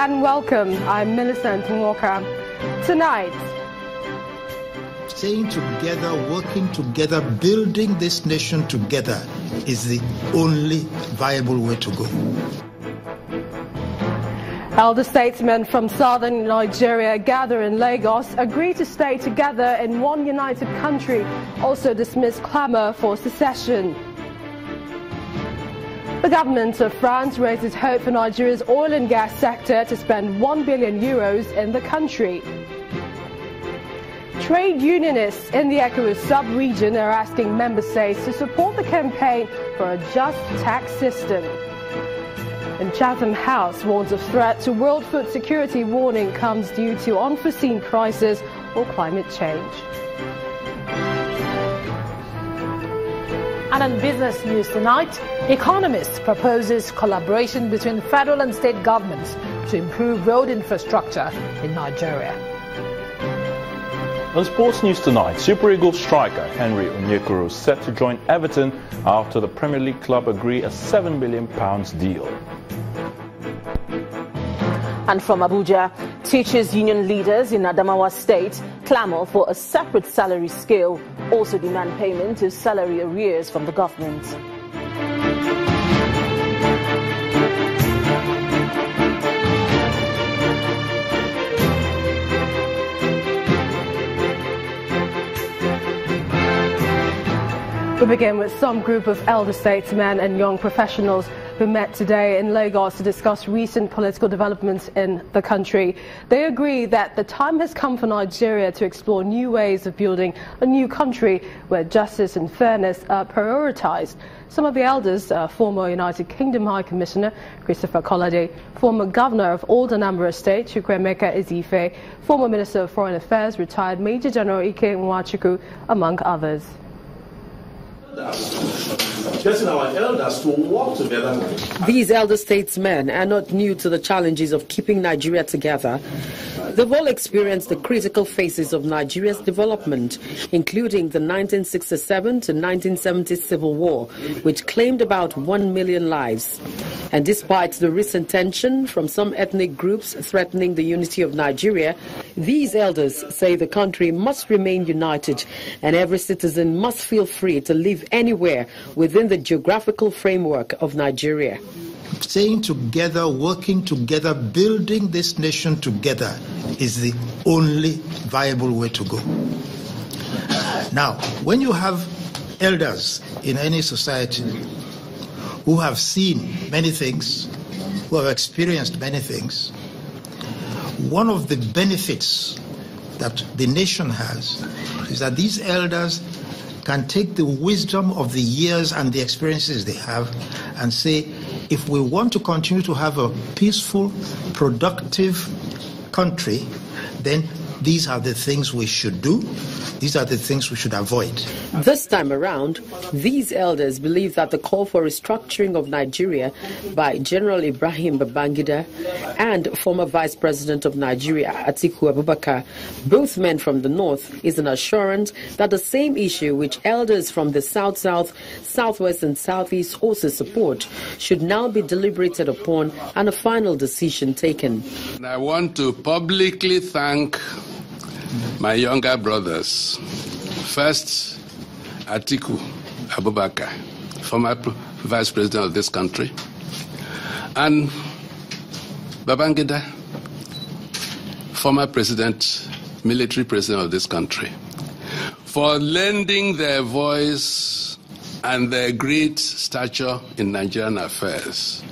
and welcome. I'm Millicent Walker. Tonight, staying together, working together, building this nation together is the only viable way to go. Elder statesmen from southern Nigeria gather in Lagos, agree to stay together in one united country, also dismiss clamour for secession. The government of France raises hope for Nigeria's oil and gas sector to spend €1 billion in the country. Trade unionists in the ECOWAS sub-region are asking member states to support the campaign for a just tax system. And Chatham House warns of threat to world food security. Warning comes due to unforeseen crisis or climate change. And in business news tonight, Economist proposes collaboration between federal and state governments to improve road infrastructure in Nigeria. On sports news tonight, Super Eagles striker Henry Onyekuru set to join Everton after the Premier League club agree a £7 million deal. And from Abuja, teachers' union leaders in Adamawa State clamour for a separate salary scale, also demand payment of salary arrears from the government. We begin with some group of elder statesmen and young professionals who met today in Lagos to discuss recent political developments in the country. They agree that the time has come for Nigeria to explore new ways of building a new country where justice and fairness are prioritized. Some of the elders are former United Kingdom High Commissioner Christopher Kolade, former Governor of Old Anambra State Chukwuemeka Ezife, former Minister of Foreign Affairs retired Major General Ike Nwachukwu, among others. Getting our elders to work together. These elder statesmen are not new to the challenges of keeping Nigeria together. They've all experienced the critical phases of Nigeria's development, including the 1967 to 1970 Civil War, which claimed about 1 million lives. And despite the recent tension from some ethnic groups threatening the unity of Nigeria, these elders say the country must remain united and every citizen must feel free to live anywhere within the geographical framework of Nigeria. Staying together, working together, building this nation together is the only viable way to go. Now, when you have elders in any society who have seen many things, who have experienced many things, one of the benefits that the nation has is that these elders can take the wisdom of the years and the experiences they have and say, if we want to continue to have a peaceful, productive country, then these are the things we should do. These are the things we should avoid. This time around, these elders believe that the call for restructuring of Nigeria by General Ibrahim Babangida and former Vice President of Nigeria, Atiku Abubakar, both men from the north, is an assurance that the same issue which elders from the South-South, Southwest and Southeast also support should now be deliberated upon and a final decision taken. I want to publicly thank my younger brothers. First, Atiku Abubakar, former Vice President of this country, and Babangida, former President, military President of this country, for lending their voice and their great stature in Nigerian affairs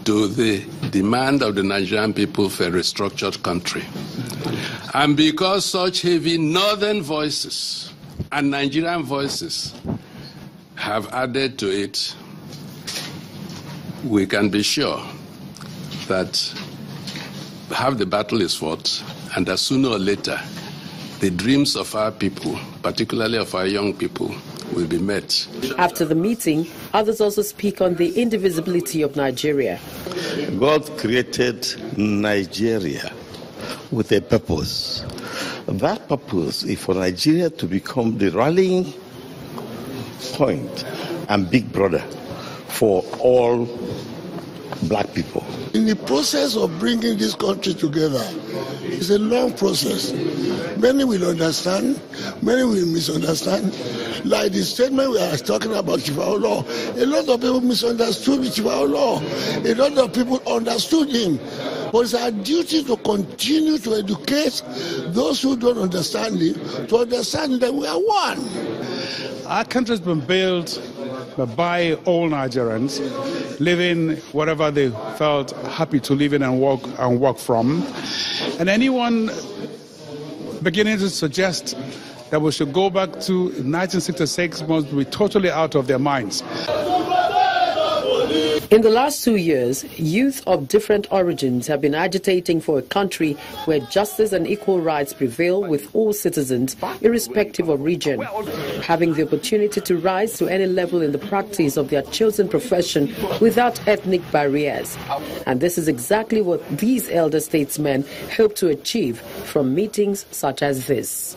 to the demand of the Nigerian people for a restructured country. And because such heavy northern voices and Nigerian voices have added to it, we can be sure that half the battle is fought, and that sooner or later the dreams of our people, particularly of our young people, will be met. After the meeting, others also speak on the indivisibility of Nigeria. God created Nigeria with a purpose. That purpose is for Nigeria to become the rallying point and big brother for all black people. In the process of bringing this country together, it's a long process. Many will understand, many will misunderstand. Like the statement we are talking about Chief Law, a lot of people misunderstood Chief Law. A lot of people understood him. But it's our duty to continue to educate those who don't understand him, to understand that we are one. Our country has been built by all Nigerians, living wherever they felt happy to live in and work from. And anyone beginning to suggest that we should go back to 1966 must be totally out of their minds. In the last 2 years, youth of different origins have been agitating for a country where justice and equal rights prevail with all citizens, irrespective of region, having the opportunity to rise to any level in the practice of their chosen profession without ethnic barriers. And this is exactly what these elder statesmen hope to achieve from meetings such as this.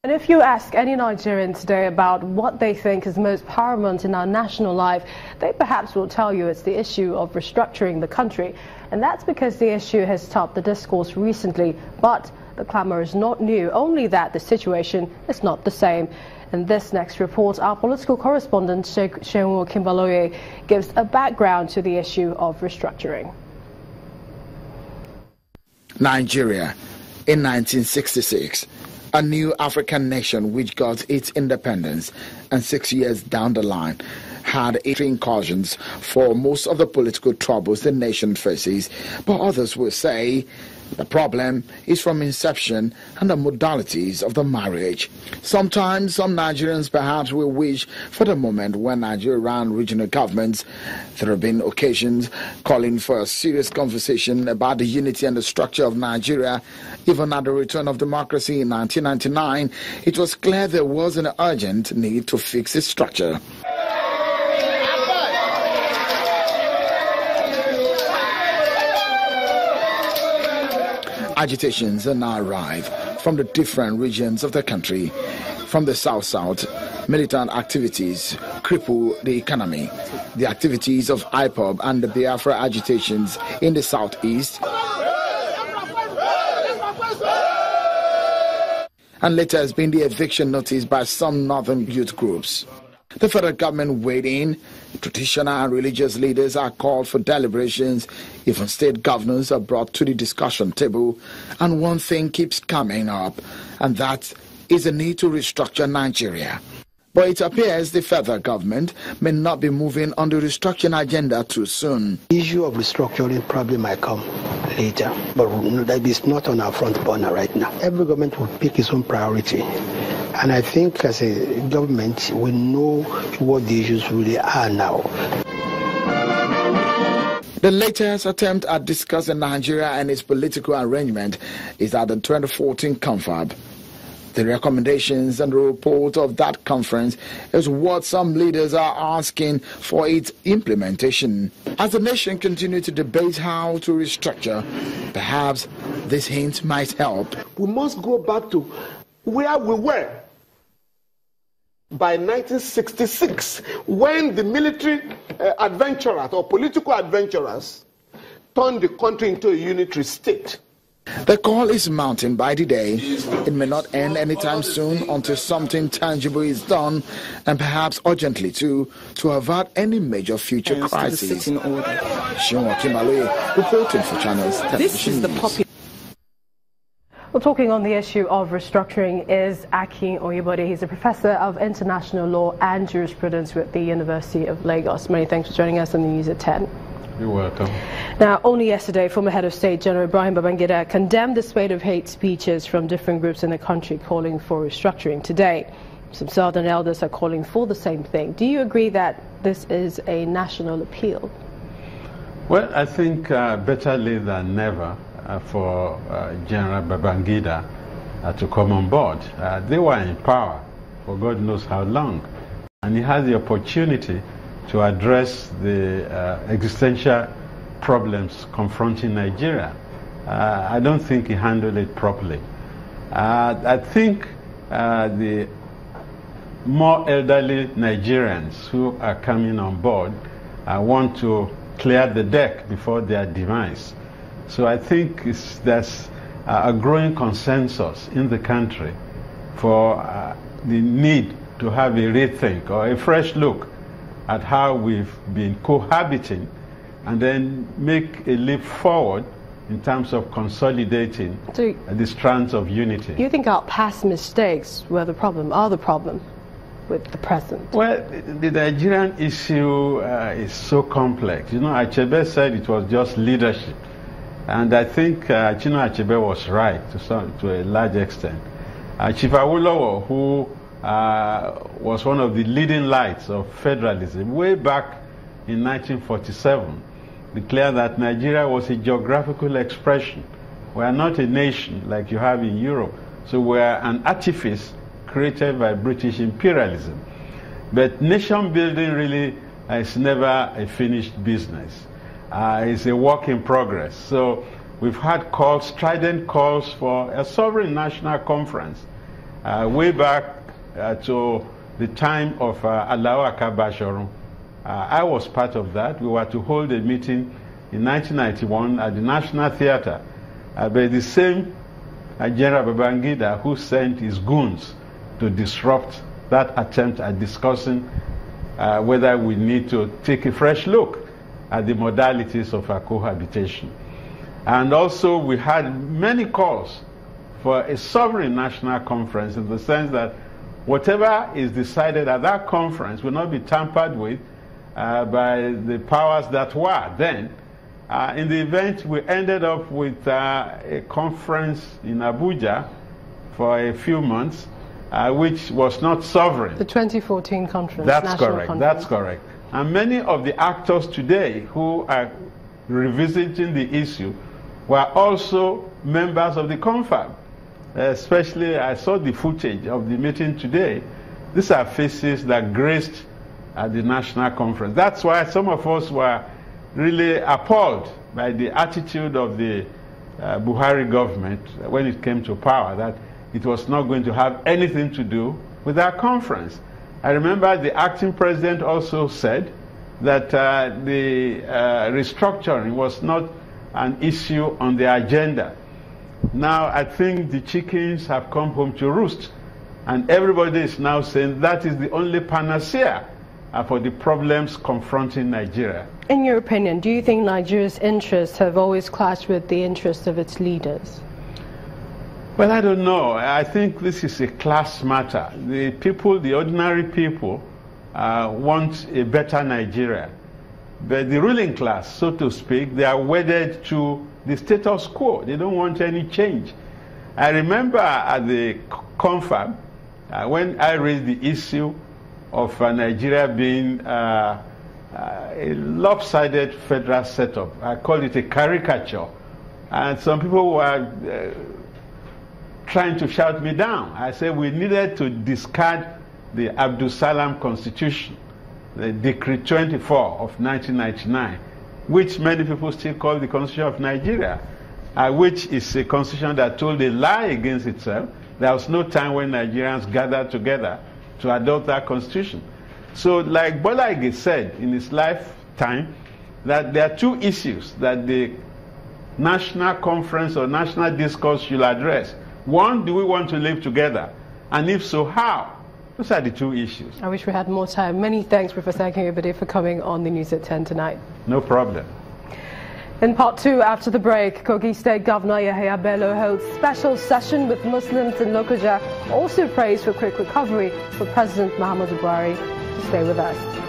And if you ask any Nigerian today about what they think is most paramount in our national life, they perhaps will tell you it's the issue of restructuring the country. And that's because the issue has topped the discourse recently. But the clamour is not new, only that the situation is not the same. In this next report, our political correspondent, Seun Kimbaloye, gives a background to the issue of restructuring. Nigeria in 1966. A new African nation which got its independence, and 6 years down the line had 18 cautions for most of the political troubles the nation faces. But others will say the problem is from inception and the modalities of the marriage. Sometimes some Nigerians perhaps will wish for the moment when Nigeria ran regional governments. There have been occasions calling for a serious conversation about the unity and the structure of Nigeria. Even at the return of democracy in 1999, it was clear there was an urgent need to fix its structure. Agitations are now arrive from the different regions of the country. From the south, militant activities cripple the economy. The activities of IPOB and the Biafra agitations in the southeast, and later has been the eviction notice by some northern youth groups. The federal government weighed in. Traditional and religious leaders are called for deliberations. Even state governors are brought to the discussion table. And one thing keeps coming up, and that is the need to restructure Nigeria. But it appears the federal government may not be moving on the restructuring agenda too soon. The issue of restructuring probably might come later, but that is not on our front burner right now. Every government will pick its own priority. And I think as a government, we know what the issues really are now. The latest attempt at discussing Nigeria and its political arrangement is at the 2014 confab. The recommendations and the report of that conference is what some leaders are asking for its implementation. As the nation continues to debate how to restructure, perhaps this hint might help. We must go back to where we were by 1966, when the military adventurers or political adventurers turned the country into a unitary state. The call is mounting by the day. It may not end anytime soon until something tangible is done, and perhaps urgently too, to avert any major future crises. Seun Kimbaloye, reporting for Channels Television. This is the popular. Well, talking on the issue of restructuring is Akin Oyebode. He's a professor of international law and jurisprudence with the University of Lagos. Many thanks for joining us on the News at 10. You're welcome. Now, only yesterday, former head of state General Ibrahim Babangida condemned the spate of hate speeches from different groups in the country calling for restructuring. Today, some southern elders are calling for the same thing. Do you agree that this is a national appeal? Well, I think better late than never for General Babangida to come on board. They were in power for God knows how long, and he has the opportunity to address the existential problems confronting Nigeria. I don't think he handled it properly. I think the more elderly Nigerians who are coming on board want to clear the deck before their demise. So I think there's a growing consensus in the country for the need to have a rethink or a fresh look at how we've been cohabiting and then make a leap forward in terms of consolidating the strands of unity. Do you think our past mistakes are the problem with the present? Well, the Nigerian issue is so complex. You know, Achebe said it was just leadership. And I think Chino Achebe was right to a large extent. Chief Awolowo, who was one of the leading lights of federalism way back in 1947, declared that Nigeria was a geographical expression. We are not a nation like you have in Europe. So we are an artifice created by British imperialism. But nation building really is never a finished business. It's a work in progress. So we've had calls, strident calls for a sovereign national conference way back to the time of Alao Akabashorun. I was part of that. We were to hold a meeting in 1991 at the National Theatre. But the same General Babangida who sent his goons to disrupt that attempt at discussing whether we need to take a fresh look at the modalities of our cohabitation. And also we had many calls for a sovereign national conference in the sense that whatever is decided at that conference will not be tampered with by the powers that were then. In the event, we ended up with a conference in Abuja for a few months, which was not sovereign. The 2014 conference. That's correct. That's correct. And many of the actors today who are revisiting the issue were also members of the confab. Especially, I saw the footage of the meeting today. These are faces that graced at the national conference. That's why some of us were really appalled by the attitude of the Buhari government when it came to power, that it was not going to have anything to do with that conference. I remember the acting president also said that the restructuring was not an issue on the agenda. Now I think the chickens have come home to roost, and everybody is now saying that is the only panacea for the problems confronting Nigeria. In your opinion, do you think Nigeria's interests have always clashed with the interests of its leaders? Well, I don't know. I think this is a class matter. The people, the ordinary people, want a better Nigeria. But the ruling class, so to speak, they are wedded to the status quo. They don't want any change. I remember at the confab, when I raised the issue of Nigeria being a lopsided federal setup. I call it a caricature. And some people were trying to shout me down. I said we needed to discard the Abdul Salam Constitution, the Decree 24 of 1999, which many people still call the Constitution of Nigeria, which is a constitution that told a lie against itself. There was no time when Nigerians gathered together to adopt that constitution. So like Bola Ige said in his lifetime, that there are two issues that the national conference or national discourse should address. One, do we want to live together? And if so, how? Those are the two issues. I wish we had more time. Many thanks, Professor Akinyobade, for coming on the News at 10 tonight. No problem. In part two, after the break, Kogi State Governor Yahaya Bello holds special session with Muslims in Lokoja, also prays for quick recovery for President Muhammadu Buhari. Stay with us.